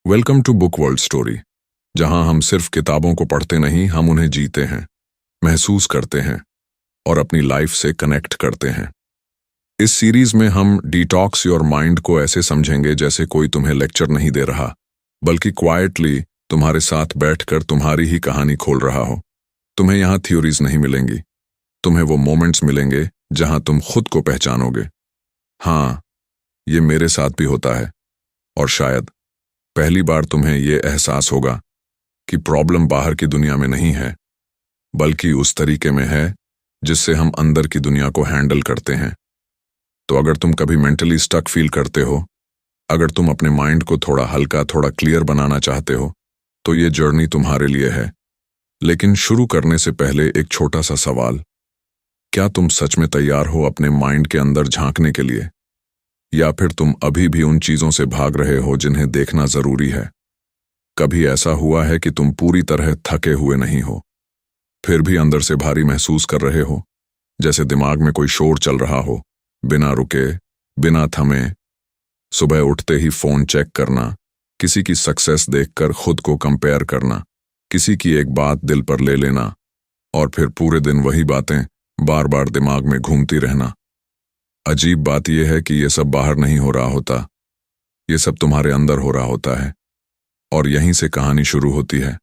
Welcome to book world story, जहां हम सिर्फ किताबों को पढ़ते नहीं, हम उन्हें जीते हैं, महसूस करते हैं और अपनी लाइफ से कनेक्ट करते हैं। इस सीरीज में हम डिटॉक्स योर माइंड को ऐसे समझेंगे जैसे कोई तुम्हें लेक्चर नहीं दे रहा, बल्कि क्वाइटली तुम्हारे साथ बैठकर तुम्हारी ही कहानी खोल रहा हो। तुम्हें यहाँ थ्योरीज नहीं मिलेंगी, तुम्हें वो मोमेंट्स मिलेंगे जहां तुम खुद को पहचानोगे। हाँ, ये मेरे साथ भी होता है, और शायद पहली बार तुम्हें ये एहसास होगा कि प्रॉब्लम बाहर की दुनिया में नहीं है, बल्कि उस तरीके में है जिससे हम अंदर की दुनिया को हैंडल करते हैं। तो अगर तुम कभी मेंटली स्टक फील करते हो, अगर तुम अपने माइंड को थोड़ा हल्का, थोड़ा क्लियर बनाना चाहते हो, तो ये जर्नी तुम्हारे लिए है। लेकिन शुरू करने से पहले एक छोटा सा सवाल, क्या तुम सच में तैयार हो अपने माइंड के अंदर झांकने के लिए, या फिर तुम अभी भी उन चीजों से भाग रहे हो जिन्हें देखना जरूरी है? कभी ऐसा हुआ है कि तुम पूरी तरह थके हुए नहीं हो, फिर भी अंदर से भारी महसूस कर रहे हो, जैसे दिमाग में कोई शोर चल रहा हो, बिना रुके, बिना थमे। सुबह उठते ही फोन चेक करना, किसी की सक्सेस देखकर खुद को कंपेयर करना, किसी की एक बात दिल पर ले लेना, और फिर पूरे दिन वही बातें बार बार दिमाग में घूमती रहना। अजीब बात यह है कि यह सब बाहर नहीं हो रहा होता, ये सब तुम्हारे अंदर हो रहा होता है, और यहीं से कहानी शुरू होती है।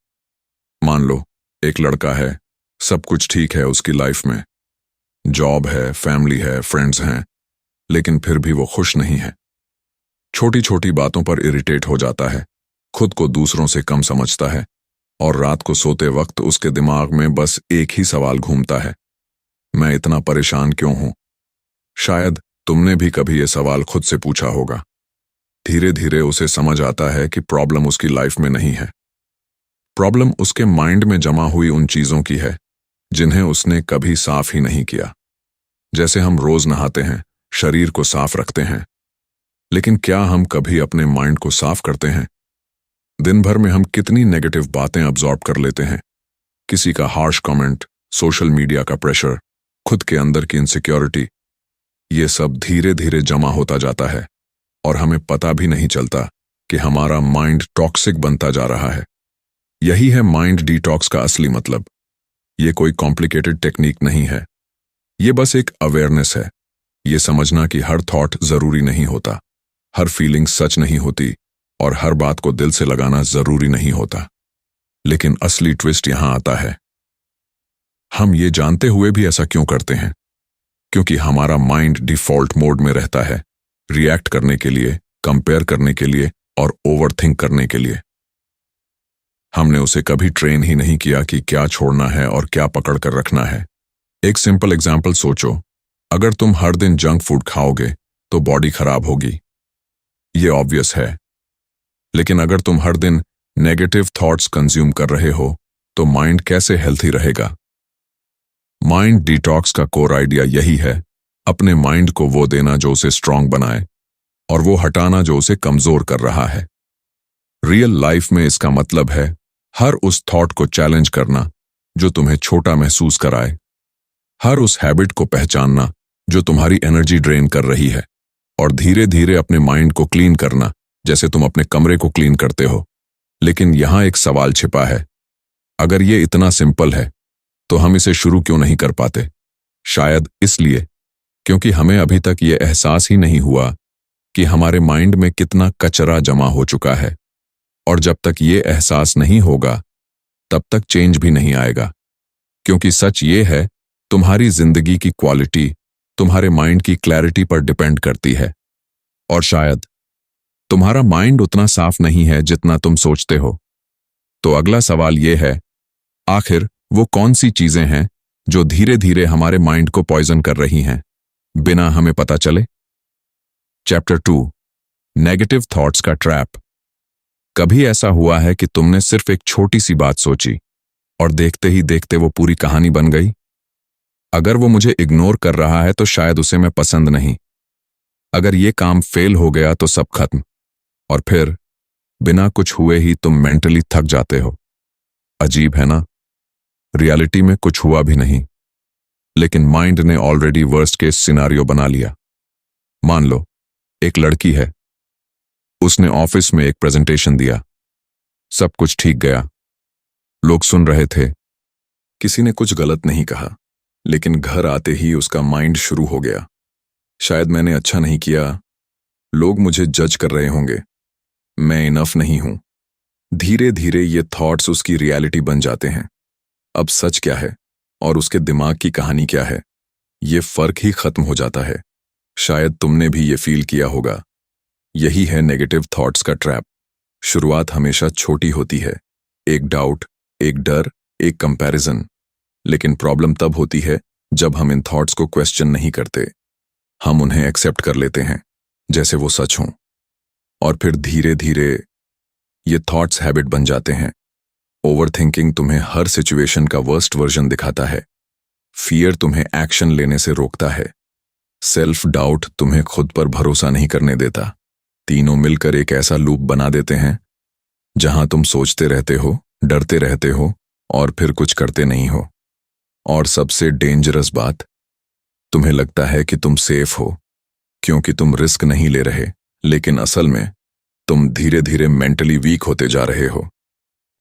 मान लो एक लड़का है, सब कुछ ठीक है उसकी लाइफ में, जॉब है, फैमिली है, फ्रेंड्स हैं, लेकिन फिर भी वो खुश नहीं है। छोटी छोटी बातों पर इरिटेट हो जाता है, खुद को दूसरों से कम समझता है, और रात को सोते वक्त उसके दिमाग में बस एक ही सवाल घूमता है, मैं इतना परेशान क्यों हूं? शायद तुमने भी कभी ये सवाल खुद से पूछा होगा। धीरे धीरे उसे समझ आता है कि प्रॉब्लम उसकी लाइफ में नहीं है, प्रॉब्लम उसके माइंड में जमा हुई उन चीजों की है जिन्हें उसने कभी साफ ही नहीं किया। जैसे हम रोज नहाते हैं, शरीर को साफ रखते हैं, लेकिन क्या हम कभी अपने माइंड को साफ करते हैं? दिन भर में हम कितनी नेगेटिव बातें अब्सॉर्ब कर लेते हैं, किसी का हार्श कमेंट, सोशल मीडिया का प्रेशर, खुद के अंदर की इनसिक्योरिटी, ये सब धीरे धीरे जमा होता जाता है, और हमें पता भी नहीं चलता कि हमारा माइंड टॉक्सिक बनता जा रहा है। यही है माइंड डिटॉक्स का असली मतलब। ये कोई कॉम्प्लिकेटेड टेक्निक नहीं है, ये बस एक अवेयरनेस है, ये समझना कि हर थॉट जरूरी नहीं होता, हर फीलिंग सच नहीं होती, और हर बात को दिल से लगाना जरूरी नहीं होता। लेकिन असली ट्विस्ट यहां आता है, हम ये जानते हुए भी ऐसा क्यों करते हैं? क्योंकि हमारा माइंड डिफॉल्ट मोड में रहता है, रिएक्ट करने के लिए, कंपेयर करने के लिए और ओवरथिंक करने के लिए। हमने उसे कभी ट्रेन ही नहीं किया कि क्या छोड़ना है और क्या पकड़ कर रखना है। एक सिंपल एग्जाम्पल सोचो, अगर तुम हर दिन जंक फूड खाओगे तो बॉडी खराब होगी, ये ऑब्वियस है। लेकिन अगर तुम हर दिन नेगेटिव थॉट्स कंज्यूम कर रहे हो तो माइंड कैसे हेल्थी रहेगा? माइंड डिटॉक्स का कोर आइडिया यही है, अपने माइंड को वो देना जो उसे स्ट्रांग बनाए, और वो हटाना जो उसे कमजोर कर रहा है। रियल लाइफ में इसका मतलब है हर उस थॉट को चैलेंज करना जो तुम्हें छोटा महसूस कराए, हर उस हैबिट को पहचानना जो तुम्हारी एनर्जी ड्रेन कर रही है, और धीरे धीरे अपने माइंड को क्लीन करना जैसे तुम अपने कमरे को क्लीन करते हो। लेकिन यहां एक सवाल छिपा है, अगर ये इतना सिंपल है तो हम इसे शुरू क्यों नहीं कर पाते? शायद इसलिए क्योंकि हमें अभी तक ये एहसास ही नहीं हुआ कि हमारे माइंड में कितना कचरा जमा हो चुका है, और जब तक ये एहसास नहीं होगा तब तक चेंज भी नहीं आएगा। क्योंकि सच ये है, तुम्हारी जिंदगी की क्वालिटी तुम्हारे माइंड की क्लैरिटी पर डिपेंड करती है, और शायद तुम्हारा माइंड उतना साफ नहीं है जितना तुम सोचते हो। तो अगला सवाल ये है, आखिर वो कौन सी चीजें हैं जो धीरे धीरे हमारे माइंड को पॉइजन कर रही हैं बिना हमें पता चले? चैप्टर 2, नेगेटिव थॉट्स का ट्रैप। कभी ऐसा हुआ है कि तुमने सिर्फ एक छोटी सी बात सोची और देखते ही देखते वो पूरी कहानी बन गई? अगर वो मुझे इग्नोर कर रहा है तो शायद उसे मैं पसंद नहीं, अगर ये काम फेल हो गया तो सब खत्म, और फिर बिना कुछ हुए ही तुम मेंटली थक जाते हो। अजीब है ना? रियलिटी में कुछ हुआ भी नहीं, लेकिन माइंड ने ऑलरेडी वर्स्ट केस सिनारियो बना लिया। मान लो एक लड़की है, उसने ऑफिस में एक प्रेजेंटेशन दिया, सब कुछ ठीक गया। लोग सुन रहे थे। किसी ने कुछ गलत नहीं कहा, लेकिन घर आते ही उसका माइंड शुरू हो गया। शायद मैंने अच्छा नहीं किया, लोग मुझे जज कर रहे होंगे, मैं इनफ नहीं हूं। धीरे धीरे ये थॉट्स उसकी रियलिटी बन जाते हैं। अब सच क्या है और उसके दिमाग की कहानी क्या है, ये फर्क ही खत्म हो जाता है। शायद तुमने भी ये फील किया होगा। यही है नेगेटिव थॉट्स का ट्रैप। शुरुआत हमेशा छोटी होती है, एक डाउट, एक डर, एक कंपैरिजन। लेकिन प्रॉब्लम तब होती है जब हम इन थॉट्स को क्वेश्चन नहीं करते। हम उन्हें एक्सेप्ट कर लेते हैं जैसे वो सच हों, और फिर धीरे धीरे ये थॉट्स हैबिट बन जाते हैं। ओवरथिंकिंग तुम्हें हर सिचुएशन का वर्स्ट वर्जन दिखाता है। फियर तुम्हें एक्शन लेने से रोकता है। सेल्फ डाउट तुम्हें खुद पर भरोसा नहीं करने देता। तीनों मिलकर एक ऐसा लूप बना देते हैं जहां तुम सोचते रहते हो, डरते रहते हो और फिर कुछ करते नहीं हो। और सबसे डेंजरस बात, तुम्हें लगता है कि तुम सेफ हो क्योंकि तुम रिस्क नहीं ले रहे, लेकिन असल में तुम धीरे धीरे मेंटली वीक होते जा रहे हो।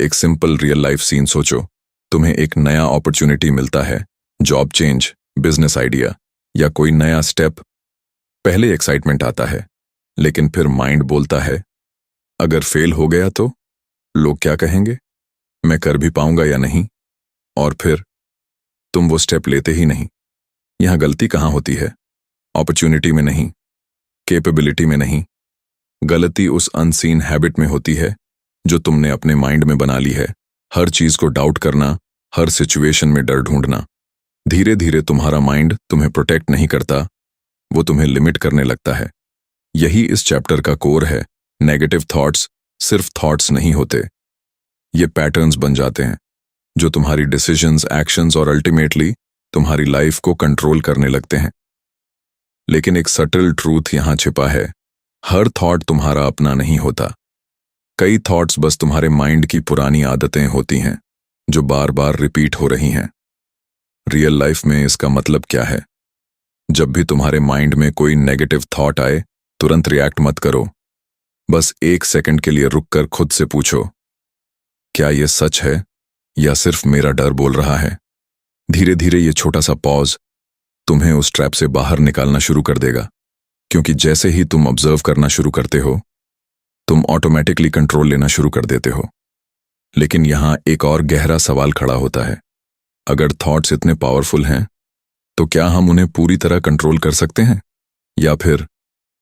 एक सिंपल रियल लाइफ सीन सोचो। तुम्हें एक नया अपॉर्चुनिटी मिलता है, जॉब चेंज, बिजनेस आइडिया या कोई नया स्टेप। पहले एक्साइटमेंट आता है, लेकिन फिर माइंड बोलता है अगर फेल हो गया तो लोग क्या कहेंगे, मैं कर भी पाऊंगा या नहीं। और फिर तुम वो स्टेप लेते ही नहीं। यहां गलती कहां होती है? अपॉर्चुनिटी में नहीं, कैपेबिलिटी में नहीं। गलती उस अनसीन हैबिट में होती है जो तुमने अपने माइंड में बना ली है। हर चीज को डाउट करना, हर सिचुएशन में डर ढूंढना। धीरे धीरे तुम्हारा माइंड तुम्हें प्रोटेक्ट नहीं करता, वो तुम्हें लिमिट करने लगता है। यही इस चैप्टर का कोर है। नेगेटिव थॉट्स सिर्फ थॉट्स नहीं होते, ये पैटर्न्स बन जाते हैं जो तुम्हारी डिसीजंस, एक्शंस और अल्टीमेटली तुम्हारी लाइफ को कंट्रोल करने लगते हैं। लेकिन एक सटल ट्रूथ यहां छिपा है, हर थॉट तुम्हारा अपना नहीं होता। कई थॉट्स बस तुम्हारे माइंड की पुरानी आदतें होती हैं जो बार बार रिपीट हो रही हैं। रियल लाइफ में इसका मतलब क्या है? जब भी तुम्हारे माइंड में कोई नेगेटिव थॉट आए, तुरंत रिएक्ट मत करो। बस 1 सेकंड के लिए रुककर खुद से पूछो, क्या यह सच है या सिर्फ मेरा डर बोल रहा है? धीरे धीरे ये छोटा सा पॉज तुम्हें उस ट्रैप से बाहर निकालना शुरू कर देगा, क्योंकि जैसे ही तुम ऑब्जर्व करना शुरू करते हो, तुम ऑटोमेटिकली कंट्रोल लेना शुरू कर देते हो। लेकिन यहां एक और गहरा सवाल खड़ा होता है, अगर थॉट्स इतने पावरफुल हैं, तो क्या हम उन्हें पूरी तरह कंट्रोल कर सकते हैं, या फिर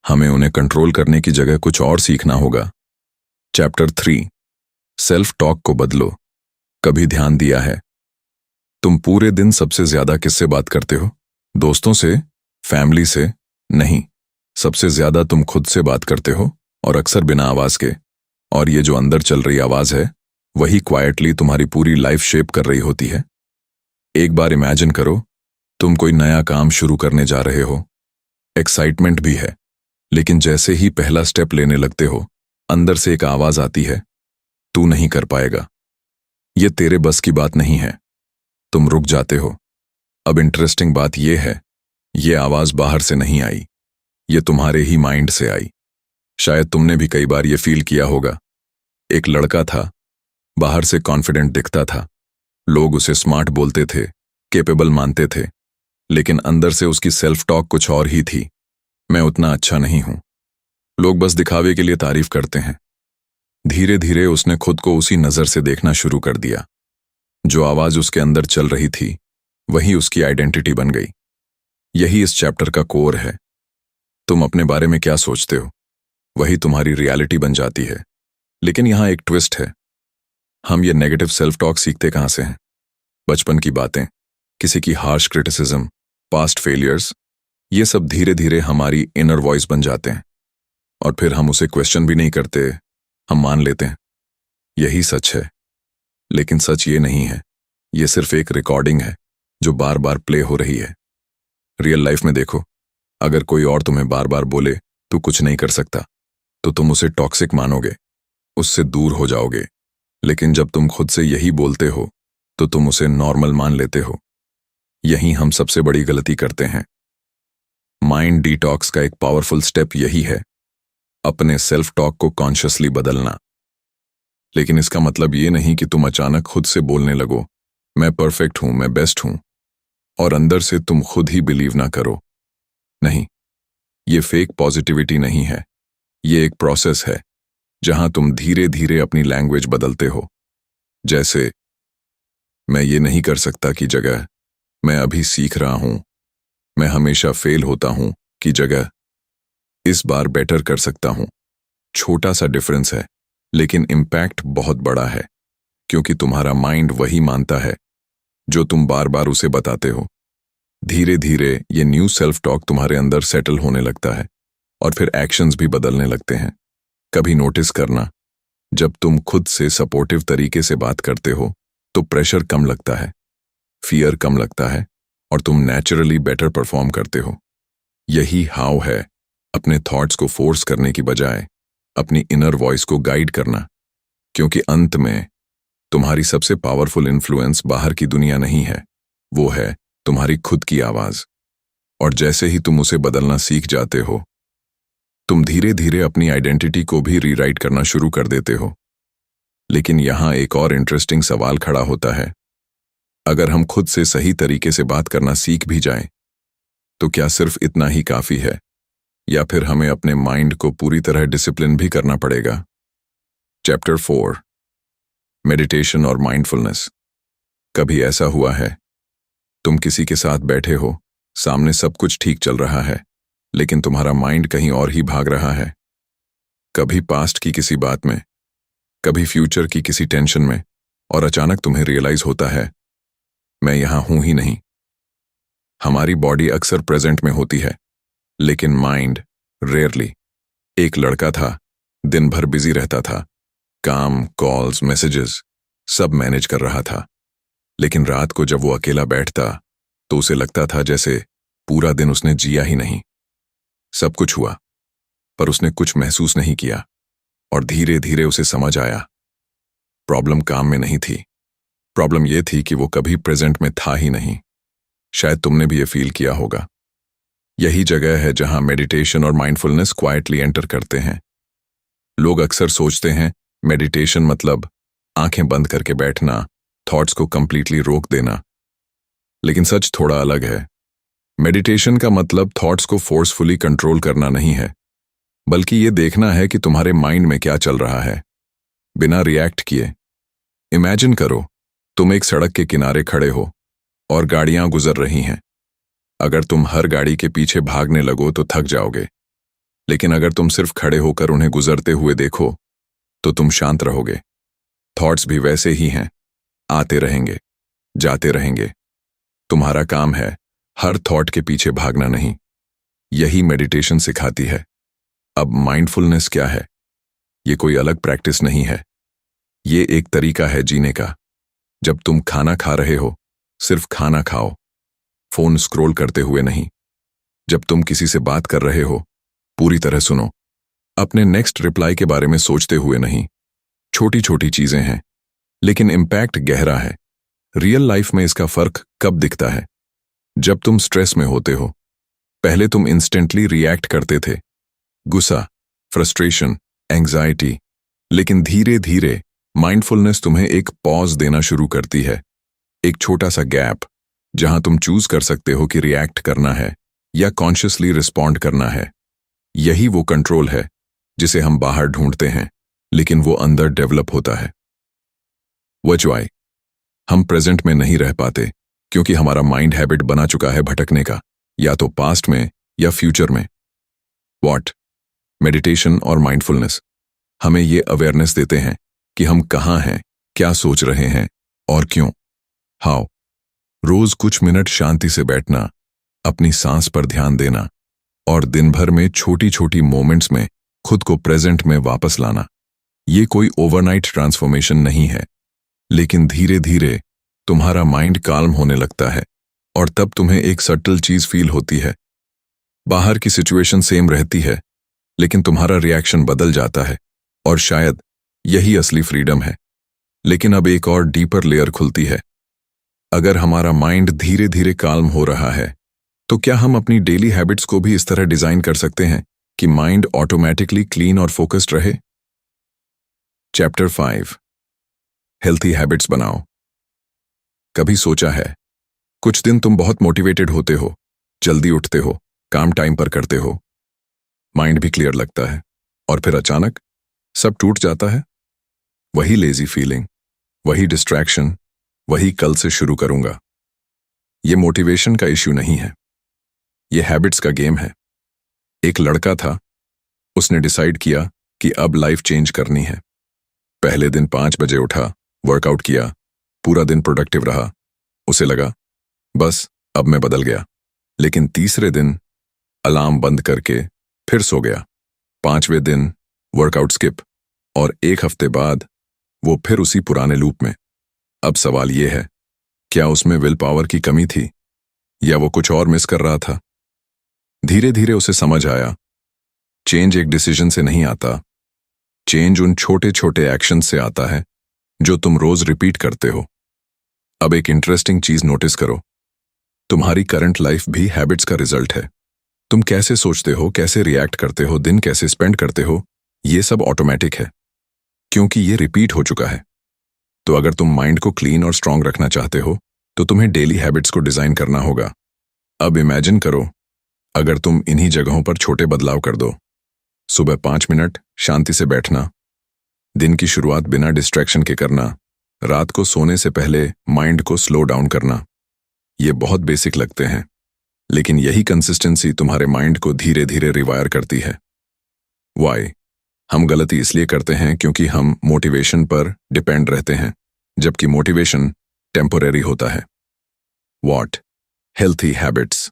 हमें उन्हें कंट्रोल करने की जगह कुछ और सीखना होगा? चैप्टर 3, सेल्फ टॉक को बदलो। कभी ध्यान दिया है तुम पूरे दिन सबसे ज्यादा किससे बात करते हो? दोस्तों से, फैमिली से? नहीं, सबसे ज्यादा तुम खुद से बात करते हो, और अक्सर बिना आवाज के। और ये जो अंदर चल रही आवाज है, वही क्वाइटली तुम्हारी पूरी लाइफ शेप कर रही होती है। एक बार इमेजिन करो, तुम कोई नया काम शुरू करने जा रहे हो। एक्साइटमेंट भी है, लेकिन जैसे ही पहला स्टेप लेने लगते हो, अंदर से एक आवाज आती है, तू नहीं कर पाएगा, ये तेरे बस की बात नहीं है। तुम रुक जाते हो। अब इंटरेस्टिंग बात यह है, ये आवाज बाहर से नहीं आई, ये तुम्हारे ही माइंड से आई। शायद तुमने भी कई बार ये फील किया होगा। एक लड़का था, बाहर से कॉन्फिडेंट दिखता था, लोग उसे स्मार्ट बोलते थे, कैपेबल मानते थे, लेकिन अंदर से उसकी सेल्फ टॉक कुछ और ही थी। मैं उतना अच्छा नहीं हूं, लोग बस दिखावे के लिए तारीफ करते हैं। धीरे धीरे उसने खुद को उसी नजर से देखना शुरू कर दिया। जो आवाज उसके अंदर चल रही थी, वही उसकी आइडेंटिटी बन गई। यही इस चैप्टर का कोर है। तुम अपने बारे में क्या सोचते हो, वही तुम्हारी रियलिटी बन जाती है। लेकिन यहां एक ट्विस्ट है, हम ये नेगेटिव सेल्फ टॉक सीखते कहां से हैं? बचपन की बातें, किसी की हार्श क्रिटिसिज्म, पास्ट फेलियर्स, ये सब धीरे धीरे हमारी इनर वॉइस बन जाते हैं। और फिर हम उसे क्वेश्चन भी नहीं करते, हम मान लेते हैं यही सच है। लेकिन सच ये नहीं है, ये सिर्फ एक रिकॉर्डिंग है जो बार बार प्ले हो रही है। रियल लाइफ में देखो, अगर कोई और तुम्हें बार बार बोले तू कुछ नहीं कर सकता, तो तुम उसे टॉक्सिक मानोगे, उससे दूर हो जाओगे। लेकिन जब तुम खुद से यही बोलते हो, तो तुम उसे नॉर्मल मान लेते हो। यही हम सबसे बड़ी गलती करते हैं। माइंड डिटॉक्स का एक पावरफुल स्टेप यही है, अपने सेल्फ टॉक को कॉन्शियसली बदलना। लेकिन इसका मतलब ये नहीं कि तुम अचानक खुद से बोलने लगो, मैं परफेक्ट हूं, मैं बेस्ट हूं, और अंदर से तुम खुद ही बिलीव ना करो। नहीं, ये फेक पॉजिटिविटी नहीं है। ये एक प्रोसेस है जहां तुम धीरे धीरे अपनी लैंग्वेज बदलते हो। जैसे मैं ये नहीं कर सकता की जगह मैं अभी सीख रहा हूं, मैं हमेशा फेल होता हूं की जगह इस बार बेटर कर सकता हूं। छोटा सा डिफरेंस है, लेकिन इम्पैक्ट बहुत बड़ा है, क्योंकि तुम्हारा माइंड वही मानता है जो तुम बार बार उसे बताते हो। धीरे धीरे ये न्यू सेल्फ टॉक तुम्हारे अंदर सेटल होने लगता है और फिर एक्शंस भी बदलने लगते हैं। कभी नोटिस करना, जब तुम खुद से सपोर्टिव तरीके से बात करते हो तो प्रेशर कम लगता है, फियर कम लगता है और तुम नेचुरली बेटर परफॉर्म करते हो। यही हाउ है अपने थॉट्स को फोर्स करने की बजाय अपनी इनर वॉइस को गाइड करना, क्योंकि अंत में तुम्हारी सबसे पावरफुल इन्फ्लुएंस बाहर की दुनिया नहीं है, वो है तुम्हारी खुद की आवाज। और जैसे ही तुम उसे बदलना सीख जाते हो, तुम धीरे धीरे अपनी आइडेंटिटी को भी रीराइट करना शुरू कर देते हो। लेकिन यहां एक और इंटरेस्टिंग सवाल खड़ा होता है, अगर हम खुद से सही तरीके से बात करना सीख भी जाएं, तो क्या सिर्फ इतना ही काफी है, या फिर हमें अपने माइंड को पूरी तरह डिसिप्लिन भी करना पड़ेगा? चैप्टर 4, मेडिटेशन और माइंडफुलनेस। कभी ऐसा हुआ है, तुम किसी के साथ बैठे हो, सामने सब कुछ ठीक चल रहा है, लेकिन तुम्हारा माइंड कहीं और ही भाग रहा है? कभी पास्ट की किसी बात में, कभी फ्यूचर की किसी टेंशन में, और अचानक तुम्हें रियलाइज होता है, मैं यहां हूं ही नहीं। हमारी बॉडी अक्सर प्रेजेंट में होती है, लेकिन माइंड रेयरली। एक लड़का था, दिन भर बिजी रहता था, काम, कॉल्स, मैसेजेस सब मैनेज कर रहा था। लेकिन रात को जब वो अकेला बैठता तो उसे लगता था जैसे पूरा दिन उसने जिया ही नहीं। सब कुछ हुआ, पर उसने कुछ महसूस नहीं किया, और धीरे धीरे उसे समझ आया, प्रॉब्लम काम में नहीं थी, प्रॉब्लम ये थी कि वो कभी प्रेजेंट में था ही नहीं। शायद तुमने भी ये फील किया होगा। यही जगह है जहां मेडिटेशन और माइंडफुलनेस क्वाइटली एंटर करते हैं। लोग अक्सर सोचते हैं मेडिटेशन मतलब आंखें बंद करके बैठना, थॉट्स को कंप्लीटली रोक देना। लेकिन सच थोड़ा अलग है। मेडिटेशन का मतलब थॉट्स को फोर्सफुली कंट्रोल करना नहीं है, बल्कि ये देखना है कि तुम्हारे माइंड में क्या चल रहा है, बिना रिएक्ट किए। इमेजिन करो, तुम एक सड़क के किनारे खड़े हो और गाड़ियां गुजर रही हैं। अगर तुम हर गाड़ी के पीछे भागने लगो तो थक जाओगे, लेकिन अगर तुम सिर्फ खड़े होकर उन्हें गुजरते हुए देखो तो तुम शांत रहोगे। थॉट्स भी वैसे ही हैं, आते रहेंगे, जाते रहेंगे। तुम्हारा काम है हर थॉट के पीछे भागना नहीं। यही मेडिटेशन सिखाती है। अब माइंडफुलनेस क्या है? ये कोई अलग प्रैक्टिस नहीं है, ये एक तरीका है जीने का। जब तुम खाना खा रहे हो, सिर्फ खाना खाओ, फोन स्क्रॉल करते हुए नहीं। जब तुम किसी से बात कर रहे हो, पूरी तरह सुनो, अपने नेक्स्ट रिप्लाई के बारे में सोचते हुए नहीं। छोटी छोटी चीजें हैं, लेकिन इम्पैक्ट गहरा है। रियल लाइफ में इसका फर्क कब दिखता है? जब तुम स्ट्रेस में होते हो, पहले तुम इंस्टेंटली रिएक्ट करते थे, गुस्सा, फ्रस्ट्रेशन, एंग्जाइटी। लेकिन धीरे धीरे माइंडफुलनेस तुम्हें एक पॉज देना शुरू करती है, एक छोटा सा गैप, जहां तुम चूज कर सकते हो कि रिएक्ट करना है या कॉन्शियसली रिस्पॉन्ड करना है। यही वो कंट्रोल है जिसे हम बाहर ढूंढते हैं, लेकिन वो अंदर डेवलप होता है। व्हाई हम प्रेजेंट में नहीं रह पाते, क्योंकि हमारा माइंड हैबिट बना चुका है भटकने का, या तो पास्ट में या फ्यूचर में। व्हाट? मेडिटेशन और माइंडफुलनेस हमें ये अवेयरनेस देते हैं कि हम कहाँ हैं, क्या सोच रहे हैं और क्यों। हाउ? रोज कुछ मिनट शांति से बैठना, अपनी सांस पर ध्यान देना, और दिन भर में छोटी छोटी मोमेंट्स में खुद को प्रेजेंट में वापस लाना। ये कोई ओवरनाइट ट्रांसफॉर्मेशन नहीं है, लेकिन धीरे धीरे तुम्हारा माइंड काल्म होने लगता है, और तब तुम्हें एक सटल चीज फील होती है। बाहर की सिचुएशन सेम रहती है, लेकिन तुम्हारा रिएक्शन बदल जाता है, और शायद यही असली फ्रीडम है। लेकिन अब एक और डीपर लेयर खुलती है। अगर हमारा माइंड धीरे धीरे काल्म हो रहा है, तो क्या हम अपनी डेली हैबिट्स को भी इस तरह डिजाइन कर सकते हैं कि माइंड ऑटोमेटिकली क्लीन और फोकस्ड रहे? चैप्टर 5, हेल्थी हैबिट्स बनाओ। कभी सोचा है, कुछ दिन तुम बहुत मोटिवेटेड होते हो, जल्दी उठते हो, काम टाइम पर करते हो, माइंड भी क्लियर लगता है, और फिर अचानक सब टूट जाता है। वही लेजी फीलिंग, वही डिस्ट्रैक्शन, वही कल से शुरू करूंगा। ये मोटिवेशन का इश्यू नहीं है, ये हैबिट्स का गेम है। एक लड़का था, उसने डिसाइड किया कि अब लाइफ चेंज करनी है। पहले दिन 5 बजे उठा, वर्कआउट किया, पूरा दिन प्रोडक्टिव रहा। उसे लगा बस अब मैं बदल गया। लेकिन तीसरे दिन अलार्म बंद करके फिर सो गया। 5वें दिन वर्कआउट स्किप, और 1 हफ्ते बाद वो फिर उसी पुराने लूप में। अब सवाल ये है, क्या उसमें विल पावर की कमी थी, या वो कुछ और मिस कर रहा था? धीरे धीरे उसे समझ आया, चेंज एक डिसीजन से नहीं आता, चेंज उन छोटे छोटे एक्शन से आता है जो तुम रोज रिपीट करते हो। अब एक इंटरेस्टिंग चीज नोटिस करो, तुम्हारी करंट लाइफ भी हैबिट्स का रिजल्ट है। तुम कैसे सोचते हो, कैसे रिएक्ट करते हो, दिन कैसे स्पेंड करते हो, ये सब ऑटोमेटिक है, क्योंकि ये रिपीट हो चुका है। तो अगर तुम माइंड को क्लीन और स्ट्रांग रखना चाहते हो तो तुम्हें डेली हैबिट्स को डिजाइन करना होगा। अब इमेजिन करो, अगर तुम इन्हीं जगहों पर छोटे बदलाव कर दो। सुबह 5 मिनट शांति से बैठना, दिन की शुरुआत बिना डिस्ट्रैक्शन के करना, रात को सोने से पहले माइंड को स्लो डाउन करना। ये बहुत बेसिक लगते हैं, लेकिन यही कंसिस्टेंसी तुम्हारे माइंड को धीरे धीरे रिवायर करती है। वाई? हम गलती इसलिए करते हैं क्योंकि हम मोटिवेशन पर डिपेंड रहते हैं, जबकि मोटिवेशन टेम्पोरेरी होता है। व्हाट? हेल्थी हैबिट्स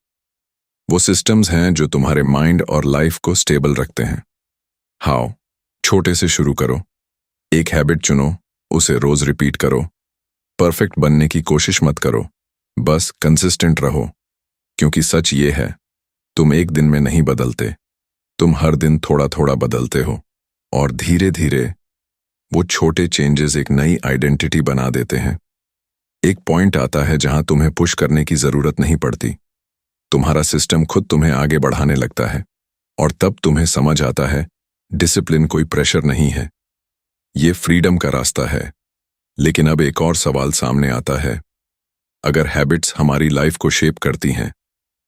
वो सिस्टम्स हैं जो तुम्हारे माइंड और लाइफ को स्टेबल रखते हैं। हाउ? छोटे से शुरू करो, एक हैबिट चुनो, उसे रोज रिपीट करो। परफेक्ट बनने की कोशिश मत करो, बस कंसिस्टेंट रहो, क्योंकि सच ये है, तुम एक दिन में नहीं बदलते, तुम हर दिन थोड़ा थोड़ा बदलते हो, और धीरे धीरे वो छोटे चेंजेस एक नई आइडेंटिटी बना देते हैं। एक पॉइंट आता है जहां तुम्हें पुश करने की जरूरत नहीं पड़ती, तुम्हारा सिस्टम खुद तुम्हें आगे बढ़ाने लगता है, और तब तुम्हें समझ आता है डिसिप्लिन कोई प्रेशर नहीं है, ये फ्रीडम का रास्ता है। लेकिन अब एक और सवाल सामने आता है, अगर हैबिट्स हमारी लाइफ को शेप करती हैं,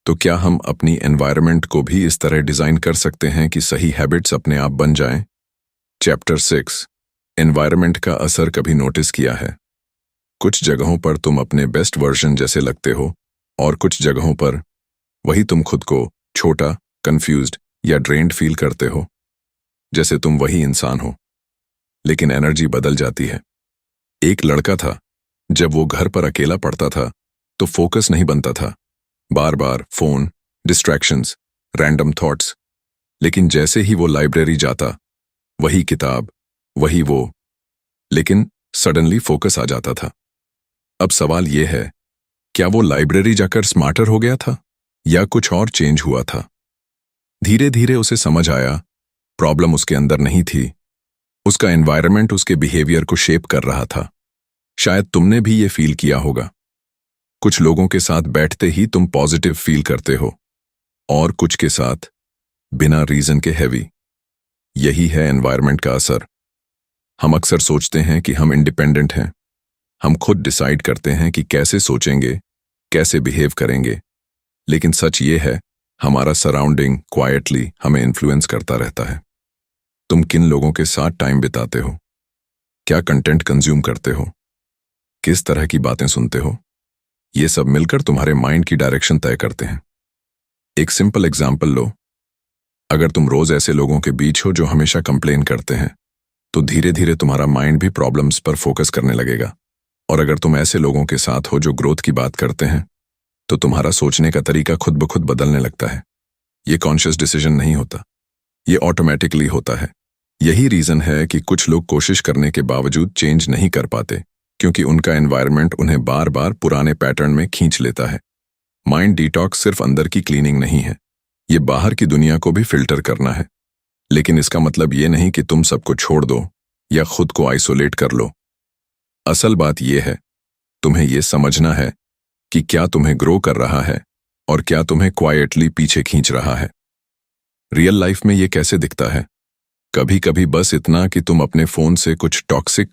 तो क्या हम अपनी एनवायरनमेंट को भी इस तरह डिजाइन कर सकते हैं कि सही हैबिट्स अपने आप बन जाएं? चैप्टर 6, एनवायरनमेंट का असर कभी नोटिस किया है? कुछ जगहों पर तुम अपने बेस्ट वर्जन जैसे लगते हो, और कुछ जगहों पर वही तुम खुद को छोटा, कंफ्यूज्ड या ड्रेन्ड फील करते हो, जैसे तुम वही इंसान हो, लेकिन एनर्जी बदल जाती है। एक लड़का था, जब वो घर पर अकेला पढ़ता था तो फोकस नहीं बनता था, बार बार फोन, डिस्ट्रैक्शंस, रैंडम थॉट्स। लेकिन जैसे ही वो लाइब्रेरी जाता, वही किताब, वही वो, लेकिन सडनली फोकस आ जाता था। अब सवाल ये है, क्या वो लाइब्रेरी जाकर स्मार्टर हो गया था, या कुछ और चेंज हुआ था? धीरे धीरे उसे समझ आया, प्रॉब्लम उसके अंदर नहीं थी, उसका एनवायरनमेंट उसके बिहेवियर को शेप कर रहा था। शायद तुमने भी ये फील किया होगा, कुछ लोगों के साथ बैठते ही तुम पॉजिटिव फील करते हो, और कुछ के साथ बिना रीजन के हैवी। यही है एनवायरनमेंट का असर। हम अक्सर सोचते हैं कि हम इंडिपेंडेंट हैं, हम खुद डिसाइड करते हैं कि कैसे सोचेंगे, कैसे बिहेव करेंगे, लेकिन सच ये है, हमारा सराउंडिंग क्वाइटली हमें इन्फ्लुएंस करता रहता है। तुम किन लोगों के साथ टाइम बिताते हो, क्या कंटेंट कंज्यूम करते हो, किस तरह की बातें सुनते हो, ये सब मिलकर तुम्हारे माइंड की डायरेक्शन तय करते हैं। एक सिंपल एग्जाम्पल लो, अगर तुम रोज ऐसे लोगों के बीच हो जो हमेशा कंप्लेन करते हैं, तो धीरे धीरे तुम्हारा माइंड भी प्रॉब्लम्स पर फोकस करने लगेगा। और अगर तुम ऐसे लोगों के साथ हो जो ग्रोथ की बात करते हैं, तो तुम्हारा सोचने का तरीका खुद ब खुद बदलने लगता है। ये कॉन्शियस डिसीजन नहीं होता, ये ऑटोमेटिकली होता है। यही रीजन है कि कुछ लोग कोशिश करने के बावजूद चेंज नहीं कर पाते, क्योंकि उनका एनवायरनमेंट उन्हें बार बार पुराने पैटर्न में खींच लेता है। माइंड डिटॉक्स सिर्फ अंदर की क्लीनिंग नहीं है, ये बाहर की दुनिया को भी फिल्टर करना है। लेकिन इसका मतलब ये नहीं कि तुम सबको छोड़ दो या खुद को आइसोलेट कर लो। असल बात यह है, तुम्हें यह समझना है कि क्या तुम्हें ग्रो कर रहा है और क्या तुम्हें क्वाइटली पीछे खींच रहा है। रियल लाइफ में ये कैसे दिखता है? कभी कभी बस इतना कि तुम अपने फोन से कुछ टॉक्सिक